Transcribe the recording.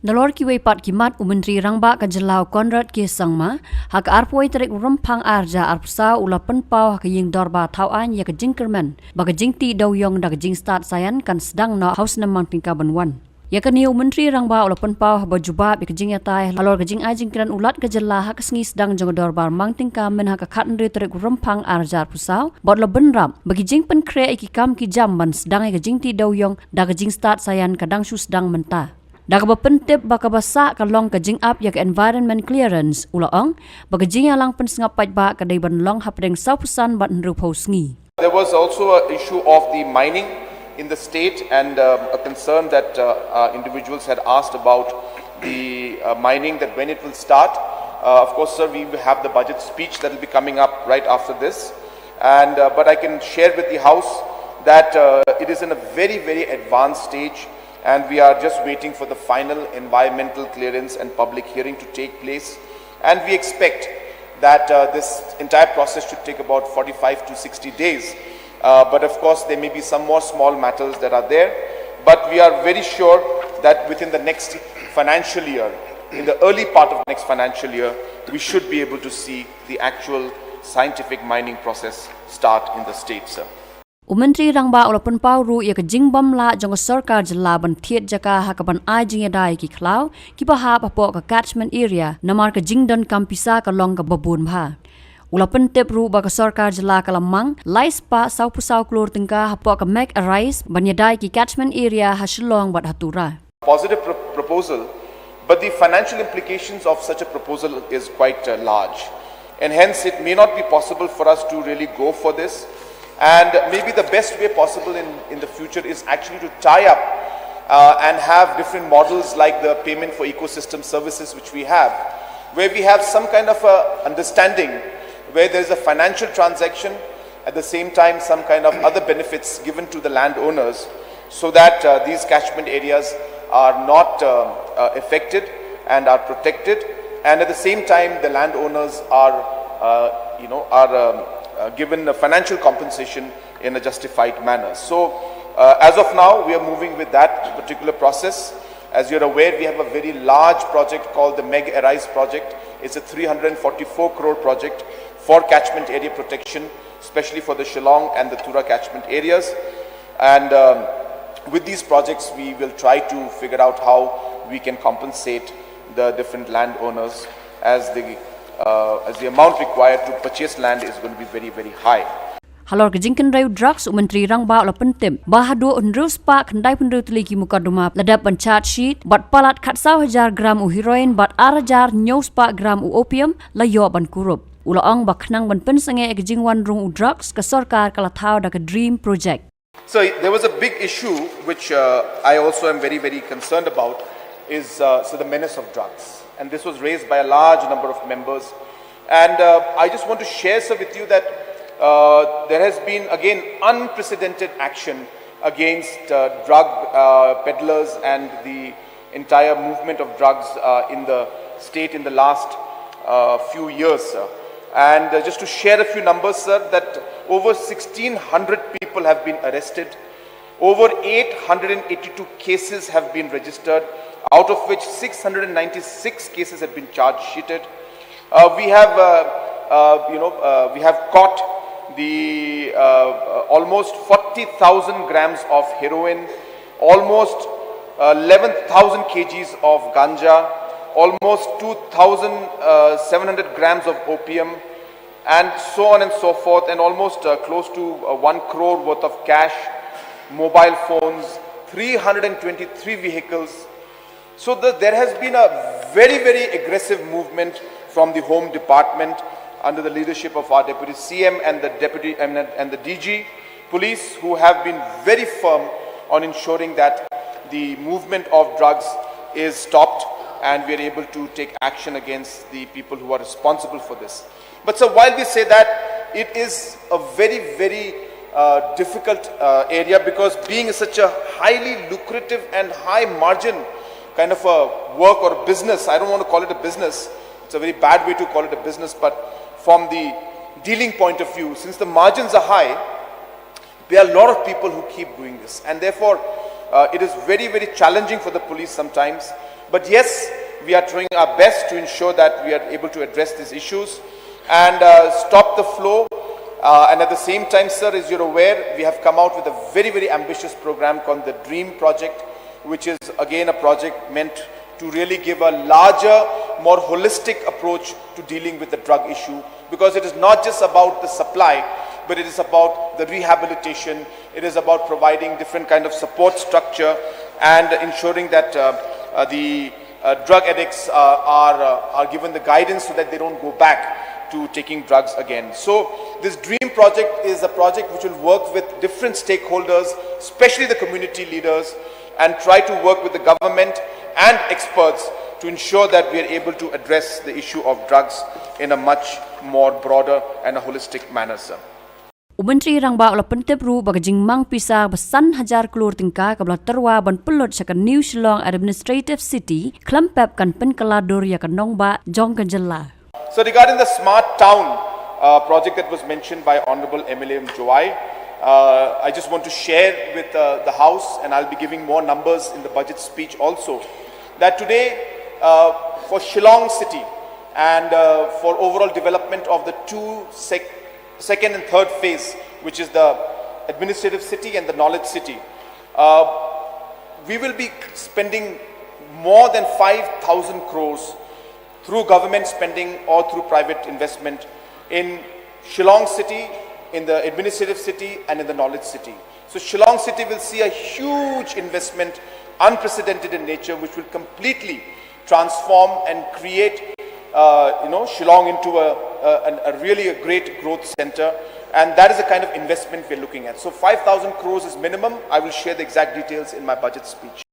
Nalor Kiwei pat kimat Menteri Rangba Kajelau Konrad Ke Sangma hak arpoi terik rempang arja arpsa ula penpau hak ying dorba tauan ya ke Jingkerman baga Jingti Dewïong da Jingstad Saīan kan sedang na haus Snem tingka benwan. Ya ke niu Menteri Rangba ula penpau ba Jubab ya ke Jingatai lalor ke Jingajing kiran ulat Kajelah hak sengi sedang jong dorba mang tingka men hak khatnri terik rempang arja arpsa bot la benrap bagi Jing pen kre iki kam ki jam ban sedang ya ke Jingti Dewïong da Jingstad Saīan kadang su sedang mentah. Daga bapentip baka basa kalong ka Jingap ya ka environment clearance ulaong baka jingalang pensngapaj ba kadai banlong hapdeng saupusan bat nrupausngi. There was also an issue of the mining in the state and a concern that individuals had asked about the mining, that when it will start. Of course, sir, we will have the budget speech that will be coming up right after this, and but I can share with the House that it is in a very, very advanced stage. And we are just waiting for the final environmental clearance and public hearing to take place. And we expect that this entire process should take about 45 to 60 days. But of course, there may be some more small matters that are there. But we are very sure that within the next financial year, in the early part of next financial year, we should be able to see the actual scientific mining process start in the state, sir. Menteri Rangba ula penpau ru ya ke Jingbam la jong sarkar jela ban thiet jaka hakaban ai jingadai ki klau ki bahap apo ka catchment area namar ke Jingdon kampisa ka long ka babun bha ula pentep ru ba ka sarkar jela kalamang laispa sau pusau klor tingka apo ka Meghalaya banyadai ki catchment area ha Shillong bat hatura. Positive proposal, but the financial implications of such a proposal is quite large, and hence it may not be possible for us to really go for this. And maybe the best way possible in the future is actually to tie up and have different models like the payment for ecosystem services which we have, where we have some kind of a understanding where there is a financial transaction, at the same time some kind of other benefits given to the landowners, so that these catchment areas are not affected and are protected, and at the same time the landowners are given a financial compensation in a justified manner. So as of now, we are moving with that particular process. As you're aware, we have a very large project called the Meghalaya project. It's a 344 crore project for catchment area protection, especially for the Shillong and the Tura catchment areas. And with these projects, we will try to figure out how we can compensate the different landowners as the amount required to purchase land is going to be very, very high. Halor ke Kdew drugs Menteri Rangba ula pentim bahadu unrus pa kendai pendru teliki mukaduma ladap penchat sheet bat palat khat 1,000 gram u heroin bat arajar nyos pa gram u opium layo ban kurup ula ong bak nang ban pen sange ke jingwan rung u drugs ke sarkar kala thau da ke dream project. So there was a big issue which I also am very, very concerned about is the menace of drugs. And this was raised by a large number of members. And I just want to share, sir, with you that there has been, again, unprecedented action against drug peddlers and the entire movement of drugs in the state in the last few years, sir. And just to share a few numbers, sir, that over 1,600 people have been arrested. Over 882 cases have been registered, out of which 696 cases have been charge sheeted. We have caught the almost 40,000 grams of heroin, almost 11,000 kgs of ganja, almost 2,700 grams of opium, and so on and so forth, and almost close to 1 crore worth of cash, mobile phones, 323 vehicles. So there has been a very, very aggressive movement from the Home Department under the leadership of our Deputy CM and the Deputy and the DG Police, who have been very firm on ensuring that the movement of drugs is stopped and we are able to take action against the people who are responsible for this. But so while we say that, it is a very, very difficult area, because being such a highly lucrative and high margin kind of a work or a business, I don't want to call it a business, it's a very bad way to call it a business, but from the dealing point of view, since the margins are high, there are a lot of people who keep doing this, and therefore it is very, very challenging for the police sometimes But yes, we are trying our best to ensure that we are able to address these issues and stop the flow. And at the same time, sir, as you're aware, we have come out with a very, very ambitious program called the DREAM project, which is again a project meant to really give a larger, more holistic approach to dealing with the drug issue, because it is not just about the supply, but it is about the rehabilitation. It is about providing different kind of support structure and ensuring that the drug addicts are given the guidance so that they don't go back to taking drugs again. So this DREAM project is a project which will work with different stakeholders, especially the community leaders, and try to work with the government and experts to ensure that we are able to address the issue of drugs in a much more broader and a holistic manner, sir. Umentri rangba ola pentep ru bagajing mang pisah besan hajar kelur tingkah kabla terwa ban pelot syakan New Shillong Administrative City klempep kan penkeladur ya kanong ba jong kejela. So regarding the smart town project that was mentioned by Honorable MLA Kiwei, I just want to share with the House, and I'll be giving more numbers in the budget speech also, that today for Shillong City and for overall development of the second and third phase, which is the administrative city and the knowledge city, we will be spending more than 5,000 crores through government spending or through private investment in Shillong City, in the administrative city and in the knowledge city. So Shillong City will see a huge investment, unprecedented in nature, which will completely transform and create Shillong into a really a great growth center, and that is the kind of investment we're looking at. So 5,000 crores is minimum. I will share the exact details in my budget speech.